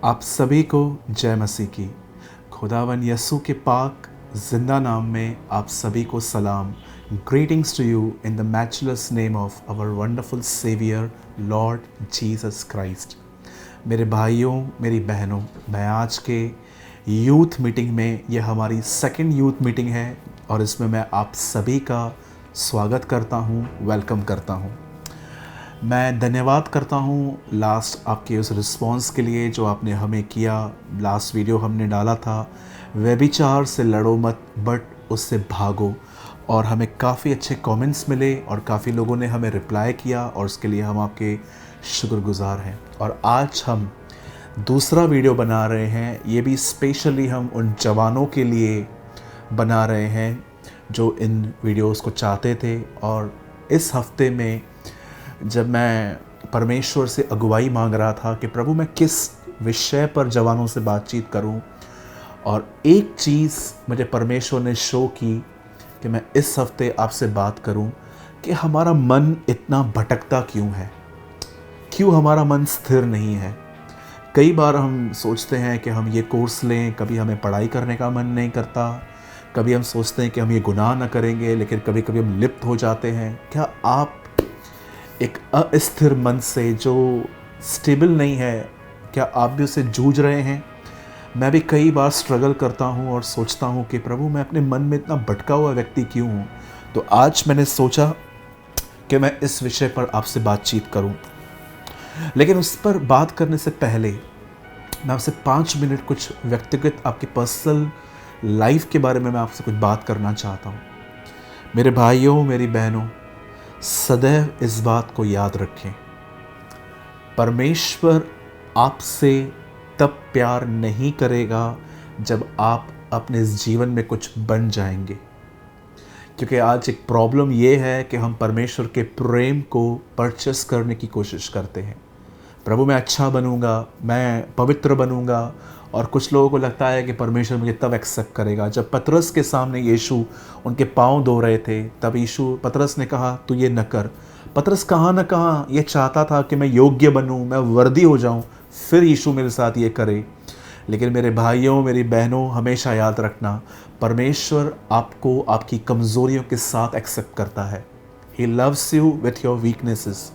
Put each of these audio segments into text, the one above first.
आप सभी को जय मसीह की। खुदावन यसु के पाक जिंदा नाम में आप सभी को सलाम। Greetings to you in the matchless name of our wonderful saviour Lord Jesus Christ. मेरे भाइयों, मेरी बहनों, मैं आज के यूथ मीटिंग में, यह हमारी सेकंड यूथ मीटिंग है और इसमें मैं आप सभी का स्वागत करता हूँ, वेलकम करता हूँ। मैं धन्यवाद करता हूँ लास्ट आपके उस रिस्पॉन्स के लिए जो आपने हमें किया। लास्ट वीडियो हमने डाला था, व्यभिचार से लड़ो मत बट उससे भागो, और हमें काफ़ी अच्छे कमेंट्स मिले और काफ़ी लोगों ने हमें रिप्लाई किया और उसके लिए हम आपके शुक्रगुजार हैं। और आज हम दूसरा वीडियो बना रहे हैं, ये भी स्पेशली हम उन जवानों के लिए बना रहे हैं जो इन वीडियोस को चाहते थे। और इस हफ्ते में जब मैं परमेश्वर से अगुवाई मांग रहा था कि प्रभु मैं किस विषय पर जवानों से बातचीत करूं, और एक चीज़ मुझे परमेश्वर ने शो की कि मैं इस हफ्ते आपसे बात करूं कि हमारा मन इतना भटकता क्यों है, क्यों हमारा मन स्थिर नहीं है। कई बार हम सोचते हैं कि हम ये कोर्स लें, कभी हमें पढ़ाई करने का मन नहीं करता, कभी हम सोचते हैं कि हम ये गुनाह न करेंगे, लेकिन कभी कभी हम लिप्त हो जाते हैं। क्या आप एक अस्थिर मन से जो स्टेबल नहीं है, क्या आप भी उससे जूझ रहे हैं? मैं भी कई बार स्ट्रगल करता हूँ और सोचता हूँ कि प्रभु मैं अपने मन में इतना भटका हुआ व्यक्ति क्यों हूँ। तो आज मैंने सोचा कि मैं इस विषय पर आपसे बातचीत करूँ, लेकिन उस पर बात करने से पहले मैं आपसे 5 मिनट कुछ व्यक्तिगत आपकी पर्सनल लाइफ के बारे में मैं आपसे कुछ बात करना चाहता हूँ। मेरे भाइयों, मेरी बहनों, सदैव इस बात को याद रखें, परमेश्वर आपसे तब प्यार नहीं करेगा जब आप अपने इस जीवन में कुछ बन जाएंगे। क्योंकि आज एक प्रॉब्लम ये है कि हम परमेश्वर के प्रेम को परचेस करने की कोशिश करते हैं। प्रभु मैं अच्छा बनूंगा, मैं पवित्र बनूंगा, और कुछ लोगों को लगता है कि परमेश्वर मुझे तब एक्सेप्ट करेगा। जब पतरस के सामने यीशु उनके पाँव धो रहे थे, तब यीशु पतरस ने कहा तू ये न कर। पतरस कहाँ न कहाँ ये चाहता था कि मैं योग्य बनूं, मैं वर्दी हो जाऊं, फिर यीशु मेरे साथ ये करे। लेकिन मेरे भाइयों, मेरी बहनों, हमेशा याद रखना, परमेश्वर आपको आपकी कमज़ोरियों के साथ एक्सेप्ट करता है। He loves you with your weaknesses.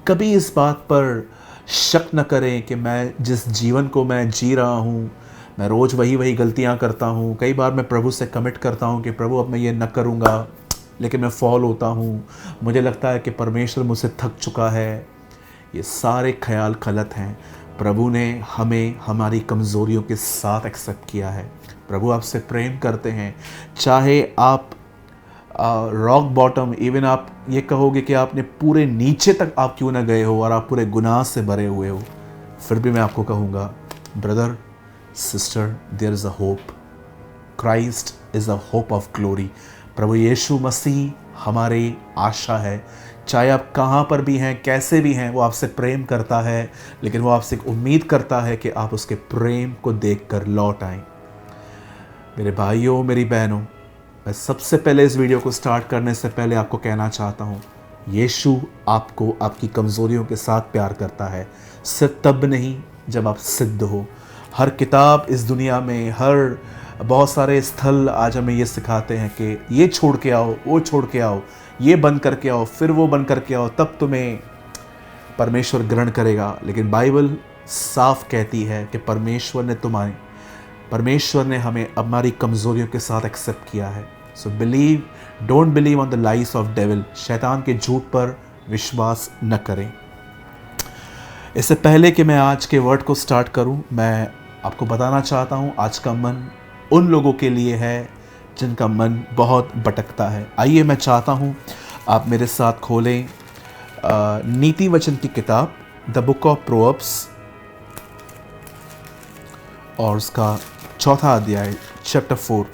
कभी इस बात पर शक न करें कि मैं जिस जीवन को मैं जी रहा हूँ, मैं रोज़ वही वही गलतियाँ करता हूँ। कई बार मैं प्रभु से कमिट करता हूँ कि प्रभु अब मैं ये न करूँगा, लेकिन मैं फॉल होता हूँ। मुझे लगता है कि परमेश्वर मुझसे थक चुका है। ये सारे ख्याल गलत हैं। प्रभु ने हमें हमारी कमज़ोरियों के साथ एक्सेप्ट किया है। प्रभु आपसे प्रेम करते हैं, चाहे आप रॉक बॉटम, इवन आप ये कहोगे कि आपने पूरे नीचे तक आप क्यों ना गए हो और आप पूरे गुनाह से भरे हुए हो, फिर भी मैं आपको कहूँगा brother sister, there is a hope. Christ is a hope of glory. प्रभु यीशु मसीह हमारी आशा है। चाहे आप कहाँ पर भी हैं, कैसे भी हैं, वो आपसे प्रेम करता है, लेकिन वो आपसे एक उम्मीद करता है कि आप उसके प्रेम को देखकर लौट आएं। मेरे भाइयों, मेरी बहनों, मैं सबसे पहले इस वीडियो को स्टार्ट करने से पहले आपको कहना चाहता हूँ, यीशु आपको आपकी कमज़ोरियों के साथ प्यार करता है, सिर्फ तब नहीं जब आप सिद्ध हो। हर किताब इस दुनिया में, हर बहुत सारे स्थल आज हमें ये सिखाते हैं कि ये छोड़ के आओ, वो छोड़ के आओ, ये बंद करके आओ, फिर वो बंद करके आओ, तब तुम्हें परमेश्वर ग्रहण करेगा। लेकिन बाइबल साफ कहती है कि परमेश्वर ने हमें हमारी कमज़ोरियों के साथ एक्सेप्ट किया है। So believe, don't believe on the lies of devil. शैतान के झूठ पर विश्वास न करें। इससे पहले कि मैं आज के वर्ड को स्टार्ट करूं, मैं आपको बताना चाहता हूं आज का मन उन लोगों के लिए है जिनका मन बहुत भटकता है। आइए, मैं चाहता हूं आप मेरे साथ खोलें नीति वचन की किताब, द बुक ऑफ प्रोवर्ब्स, और उसका 4 अध्याय, चैप्टर 4।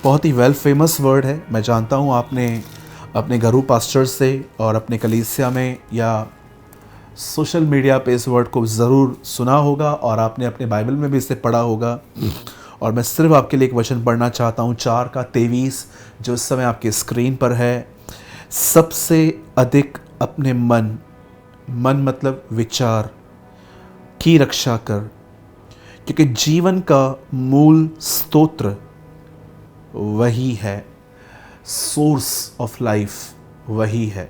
बहुत ही वेल फेमस वर्ड है। मैं जानता हूँ आपने अपने घरू पास्टर से और अपने कलीसिया में या सोशल मीडिया पे इस वर्ड को ज़रूर सुना होगा और आपने अपने बाइबल में भी इसे पढ़ा होगा। और मैं सिर्फ आपके लिए एक वचन पढ़ना चाहता हूँ, 4:23, जो इस समय आपकी स्क्रीन पर है। सबसे अधिक अपने मन मतलब विचार की रक्षा कर, क्योंकि जीवन का मूल स्तोत्र वही है, सोर्स ऑफ लाइफ वही है।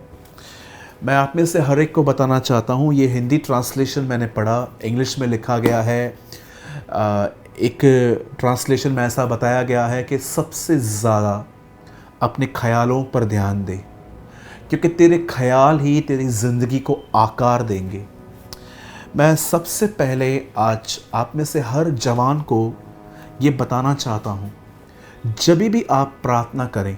मैं आप में से हर एक को बताना चाहता हूँ, ये हिंदी ट्रांसलेशन मैंने पढ़ा, इंग्लिश में लिखा गया है। एक ट्रांसलेशन में ऐसा बताया गया है कि सबसे ज़्यादा अपने ख्यालों पर ध्यान दे, क्योंकि तेरे ख्याल ही तेरी ज़िंदगी को आकार देंगे। मैं सबसे पहले आज आप में से हर जवान को ये बताना चाहता हूँ, जब भी आप प्रार्थना करें,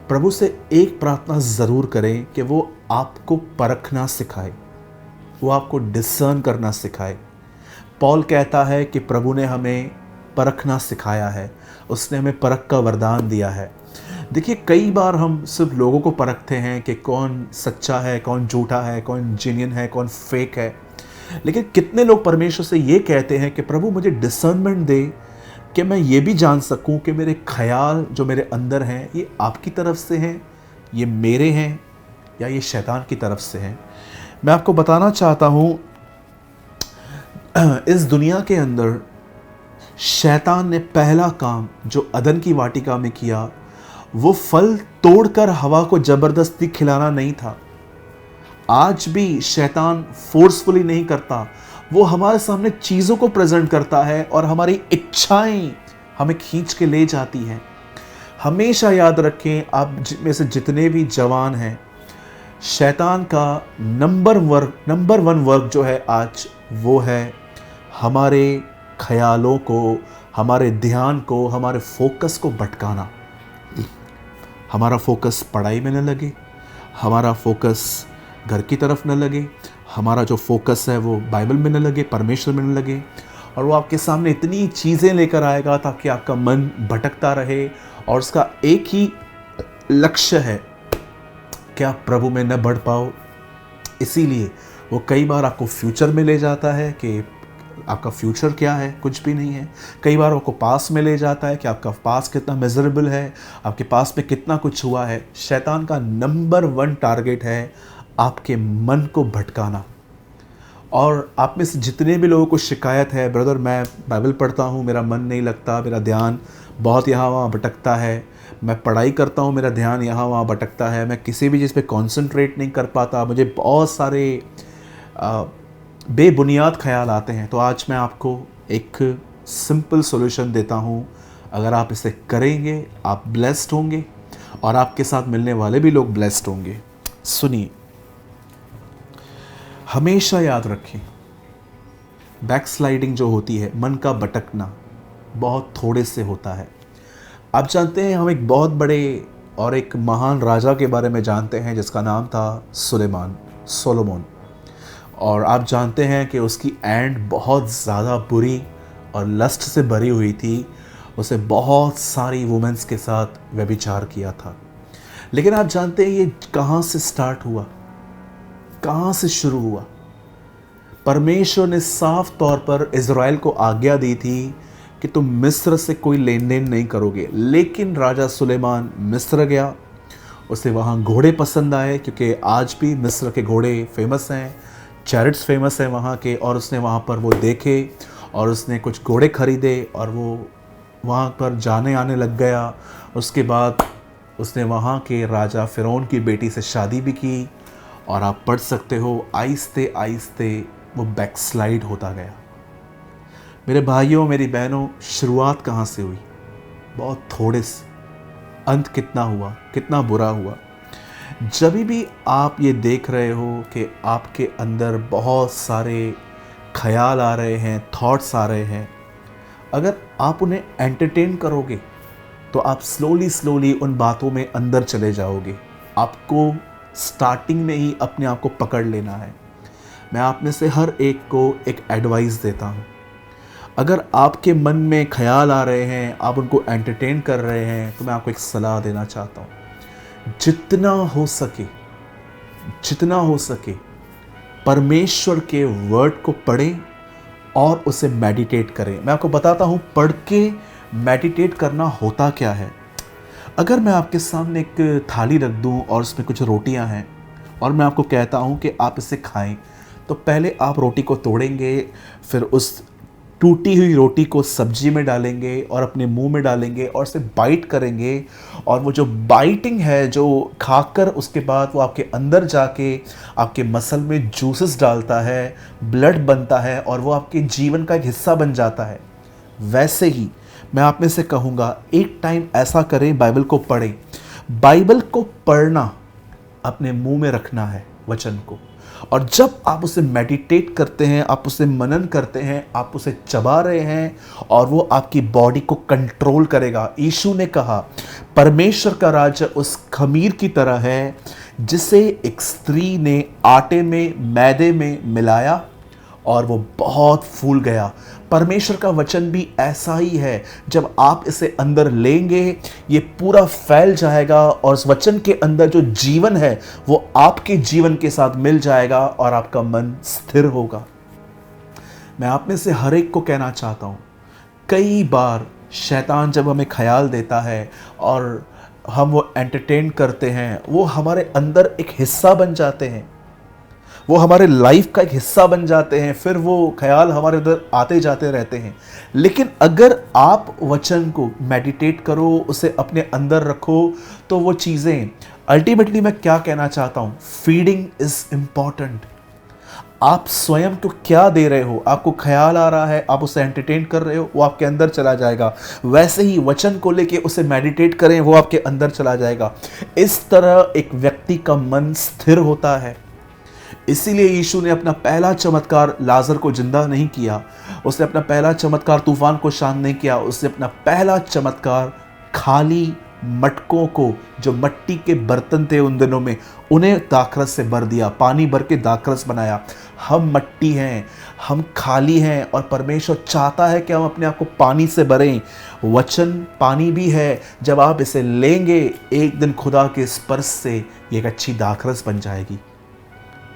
प्रभु से एक प्रार्थना ज़रूर करें कि वो आपको परखना सिखाए, वो आपको डिसर्न करना सिखाए। पॉल कहता है कि प्रभु ने हमें परखना सिखाया है, उसने हमें परख का वरदान दिया है। देखिए, कई बार हम सिर्फ लोगों को परखते हैं कि कौन सच्चा है, कौन झूठा है, कौन जेन्युइन है, कौन फेक है, लेकिन कितने लोग परमेश्वर से ये कहते हैं कि प्रभु मुझे डिसर्नमेंट दे कि मैं ये भी जान सकूं कि मेरे ख्याल जो मेरे अंदर हैं ये आपकी तरफ से हैं, ये मेरे हैं, या ये शैतान की तरफ से हैं। मैं आपको बताना चाहता हूं, इस दुनिया के अंदर शैतान ने पहला काम जो अदन की वाटिका में किया, वो फल तोड़कर हवा को जबरदस्ती खिलाना नहीं था। आज भी शैतान फोर्सफुली नहीं करता, वो हमारे सामने चीज़ों को प्रेजेंट करता है और हमारी इच्छाएं हमें खींच के ले जाती हैं। हमेशा याद रखें, आप में से जितने भी जवान हैं, शैतान का नंबर वन वर्क जो है आज, वो है हमारे ख्यालों को, हमारे ध्यान को, हमारे फोकस को भटकाना। हमारा फोकस पढ़ाई में न लगे, हमारा फोकस घर की तरफ न लगे, हमारा जो फोकस है वो बाइबल में न लगे, परमेश्वर में न लगे, और वो आपके सामने इतनी चीज़ें लेकर आएगा ताकि आपका मन भटकता रहे, और उसका एक ही लक्ष्य है कि आप प्रभु में न बढ़ पाओ। इसीलिए वो कई बार आपको फ्यूचर में ले जाता है कि आपका फ्यूचर क्या है, कुछ भी नहीं है। कई बार आपको पास में ले जाता है कि आपका पास कितना मिजरेबल है, आपके पास में कितना कुछ हुआ है। शैतान का नंबर 1 टारगेट है आपके मन को भटकाना। और आप में से जितने भी लोगों को शिकायत है, ब्रदर मैं बाइबल पढ़ता हूँ, मेरा मन नहीं लगता, मेरा ध्यान बहुत यहाँ वहाँ भटकता है, मैं पढ़ाई करता हूँ, मेरा ध्यान यहाँ वहाँ भटकता है, मैं किसी भी चीज़ पे कंसंट्रेट नहीं कर पाता, मुझे बहुत सारे बेबुनियाद ख्याल आते हैं, तो आज मैं आपको एक सिंपल सॉल्यूशन देता हूँ। अगर आप इसे करेंगे, आप ब्लेस्ड होंगे और आपके साथ मिलने वाले भी लोग ब्लेस्ड होंगे। सुनिए, हमेशा याद रखें, बैकस्लाइडिंग जो होती है, मन का भटकना, बहुत थोड़े से होता है। आप जानते हैं, हम एक बहुत बड़े और एक महान राजा के बारे में जानते हैं जिसका नाम था सोलोमन। और आप जानते हैं कि उसकी एंड बहुत ज़्यादा बुरी और लस्ट से भरी हुई थी। उसे बहुत सारी वुमेन्स के साथ व्यभिचार किया था। लेकिन आप जानते हैं ये कहाँ से स्टार्ट हुआ, कहाँ से शुरू हुआ? परमेश्वर ने साफ तौर पर इज़राइल को आज्ञा दी थी कि तुम मिस्र से कोई लेन देन नहीं करोगे। लेकिन राजा सुलेमान मिस्र गया, उसे वहाँ घोड़े पसंद आए, क्योंकि आज भी मिस्र के घोड़े फेमस हैं, चैरिट्स फेमस हैं वहाँ के। और उसने वहाँ पर वो देखे और उसने कुछ घोड़े खरीदे और वो वहाँ पर जाने आने लग गया। उसके बाद उसने वहाँ के राजा फ़िरौन की बेटी से शादी भी की। और आप पढ़ सकते हो, आहिस्ते आहिस्ते वो बैकस्लाइड होता गया। मेरे भाइयों, मेरी बहनों, शुरुआत कहाँ से हुई? बहुत थोड़े से। अंत कितना हुआ, कितना बुरा हुआ। जब भी आप ये देख रहे हो कि आपके अंदर बहुत सारे ख्याल आ रहे हैं, थॉट्स आ रहे हैं, अगर आप उन्हें एंटरटेन करोगे तो आप स्लोली उन बातों में अंदर चले जाओगे। आपको स्टार्टिंग में ही अपने आप को पकड़ लेना है। मैं आप में से हर एक को एक एडवाइस देता हूँ। अगर आपके मन में ख्याल आ रहे हैं, आप उनको एंटरटेन कर रहे हैं, तो मैं आपको एक सलाह देना चाहता हूँ, जितना हो सके परमेश्वर के वर्ड को पढ़ें और उसे मेडिटेट करें। मैं आपको बताता हूँ पढ़ के मेडिटेट करना होता क्या है। अगर मैं आपके सामने एक थाली रख दूँ और उसमें कुछ रोटियाँ हैं और मैं आपको कहता हूँ कि आप इसे खाएं, तो पहले आप रोटी को तोड़ेंगे, फिर उस टूटी हुई रोटी को सब्जी में डालेंगे और अपने मुंह में डालेंगे और उसे बाइट करेंगे, और वो जो बाइटिंग है, जो खाकर उसके बाद वो आपके अंदर जाके आपके मसल में जूसेस डालता है, ब्लड बनता है और वो आपके जीवन का एक हिस्सा बन जाता है। वैसे ही मैं आप में से कहूँगा, एक टाइम ऐसा करें, बाइबल को पढ़ें। बाइबल को पढ़ना अपने मुंह में रखना है, वचन को, और जब आप उसे मेडिटेट करते हैं, आप उसे मनन करते हैं, आप उसे चबा रहे हैं, और वो आपकी बॉडी को कंट्रोल करेगा। यीशु ने कहा, परमेश्वर का राज्य उस खमीर की तरह है जिसे एक स्त्री ने आटे में, मैदे में मिलाया और वो बहुत फूल गया। परमेश्वर का वचन भी ऐसा ही है, जब आप इसे अंदर लेंगे ये पूरा फैल जाएगा और उस वचन के अंदर जो जीवन है वो आपके जीवन के साथ मिल जाएगा और आपका मन स्थिर होगा। मैं आप में से हर एक को कहना चाहता हूँ, कई बार शैतान जब हमें ख्याल देता है और हम वो एंटरटेन करते हैं, वो हमारे अंदर एक हिस्सा बन जाते हैं, वो हमारे लाइफ का एक हिस्सा बन जाते हैं, फिर वो ख्याल हमारे अंदर आते जाते रहते हैं। लेकिन अगर आप वचन को मेडिटेट करो, उसे अपने अंदर रखो, तो वो चीज़ें अल्टीमेटली, मैं क्या कहना चाहता हूँ, फीडिंग इज़ इम्पॉर्टेंट। आप स्वयं को क्या दे रहे हो, आपको ख्याल आ रहा है, आप उसे एंटरटेन कर रहे हो, वो आपके अंदर चला जाएगा। वैसे ही वचन को लेके उसे मेडिटेट करें, वो आपके अंदर चला जाएगा। इस तरह एक व्यक्ति का मन स्थिर होता है। इसीलिए यीशु ने अपना पहला चमत्कार लाजर को जिंदा नहीं किया, उसने अपना पहला चमत्कार तूफान को शांत नहीं किया, उसने अपना पहला चमत्कार खाली मटकों को, जो मिट्टी के बर्तन थे उन दिनों में, उन्हें दाखरस से भर दिया, पानी भर के दाखरस बनाया। हम मिट्टी हैं, हम खाली हैं, और परमेश्वर चाहता है कि हम अपने आप को पानी से भरें। वचन पानी भी है, जब आप इसे लेंगे एक दिन खुदा के स्पर्श से ये एक अच्छी दाखरस बन जाएगी।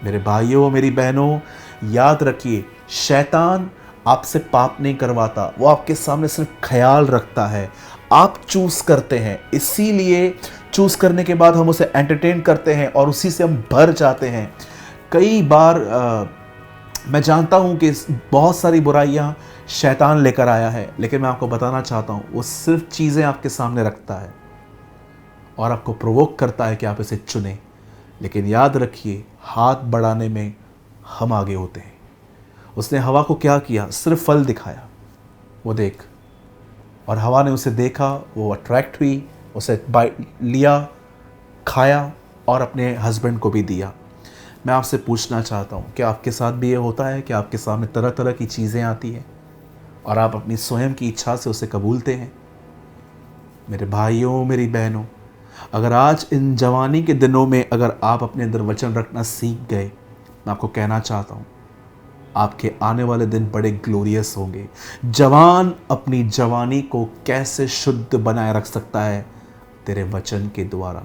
मेरे भाइयों, मेरी बहनों, याद रखिए, शैतान आपसे पाप नहीं करवाता, वो आपके सामने सिर्फ ख्याल रखता है। आप चूज करते हैं, इसीलिए चूज करने के बाद हम उसे एंटरटेन करते हैं और उसी से हम भर जाते हैं। कई बार मैं जानता हूं कि बहुत सारी बुराइयां शैतान लेकर आया है, लेकिन मैं आपको बताना चाहता हूं, वो सिर्फ चीज़ें आपके सामने रखता है और आपको प्रोवोक करता है कि आप इसे चुनें। लेकिन याद रखिए, हाथ बढ़ाने में हम आगे होते हैं। उसने हवा को क्या किया, सिर्फ फल दिखाया, वो देख, और हवा ने उसे देखा, वो अट्रैक्ट हुई, उसे लिया, खाया और अपने हस्बैंड को भी दिया। मैं आपसे पूछना चाहता हूँ, क्या आपके साथ भी ये होता है कि आपके सामने तरह तरह की चीज़ें आती हैं और आप अपनी स्वयं की इच्छा से उसे कबूलते हैं? मेरे भाइयों, मेरी बहनों, अगर आज इन जवानी के दिनों में अगर आप अपने अंदर वचन रखना सीख गए, मैं आपको कहना चाहता हूँ, आपके आने वाले दिन बड़े ग्लोरियस होंगे। जवान अपनी जवानी को कैसे शुद्ध बनाए रख सकता है? तेरे वचन के द्वारा।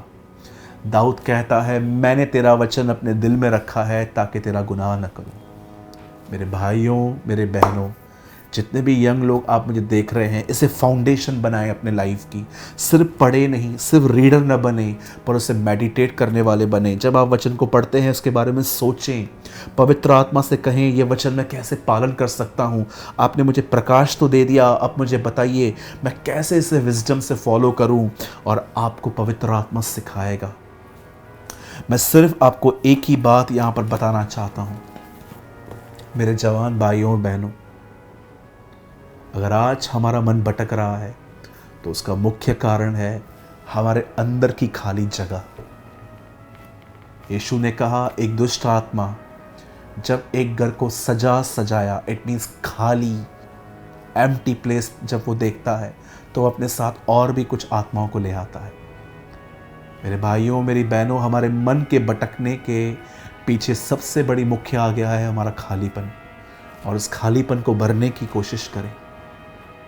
दाऊद कहता है, मैंने तेरा वचन अपने दिल में रखा है ताकि तेरा गुनाह न करूं। मेरे भाइयों, मेरे बहनों, जितने भी यंग लोग आप मुझे देख रहे हैं, इसे फाउंडेशन बनाएं अपने लाइफ की। सिर्फ पढ़े नहीं, सिर्फ रीडर न बने, पर उसे मेडिटेट करने वाले बने। जब आप वचन को पढ़ते हैं, उसके बारे में सोचें, पवित्र आत्मा से कहें, ये वचन मैं कैसे पालन कर सकता हूँ? आपने मुझे प्रकाश तो दे दिया, अब मुझे बताइए मैं कैसे इसे विजडम से फॉलो करूँ? और आपको पवित्र आत्मा सिखाएगा। मैं सिर्फ आपको एक ही बात यहाँ पर बताना चाहता हूँ, मेरे जवान भाइयों और बहनों, अगर आज हमारा मन भटक रहा है तो उसका मुख्य कारण है हमारे अंदर की खाली जगह। यीशु ने कहा, एक दुष्ट आत्मा जब एक घर को सजाया, इट मीन्स खाली, एम्प्टी प्लेस जब वो देखता है, तो वो अपने साथ और भी कुछ आत्माओं को ले आता है। मेरे भाइयों, मेरी बहनों, हमारे मन के भटकने के पीछे सबसे बड़ी मुख्य आ गया है हमारा खालीपन, और उस खालीपन को भरने की कोशिश करें।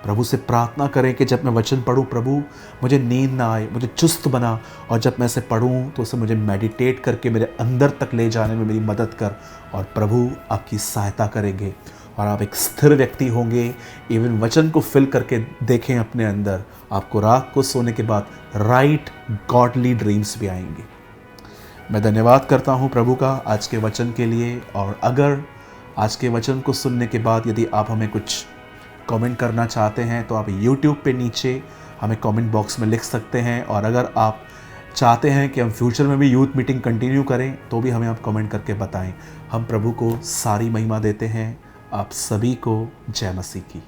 प्रभु से प्रार्थना करें कि जब मैं वचन पढ़ूं, प्रभु मुझे नींद ना आए, मुझे चुस्त बना, और जब मैं इसे पढ़ूं तो उसे मुझे मेडिटेट करके मेरे अंदर तक ले जाने में मेरी मदद कर, और प्रभु आपकी सहायता करेंगे और आप एक स्थिर व्यक्ति होंगे। इवन वचन को फिल करके देखें अपने अंदर, आपको रात को सोने के बाद राइट गॉडली ड्रीम्स भी आएंगे। मैं धन्यवाद करता हूँ प्रभु का आज के वचन के लिए। और अगर आज के वचन को सुनने के बाद यदि आप हमें कुछ कमेंट करना चाहते हैं तो आप यूट्यूब पे नीचे हमें कमेंट बॉक्स में लिख सकते हैं, और अगर आप चाहते हैं कि हम फ्यूचर में भी यूथ मीटिंग कंटिन्यू करें तो भी हमें आप कमेंट करके बताएं। हम प्रभु को सारी महिमा देते हैं। आप सभी को जय मसीह की।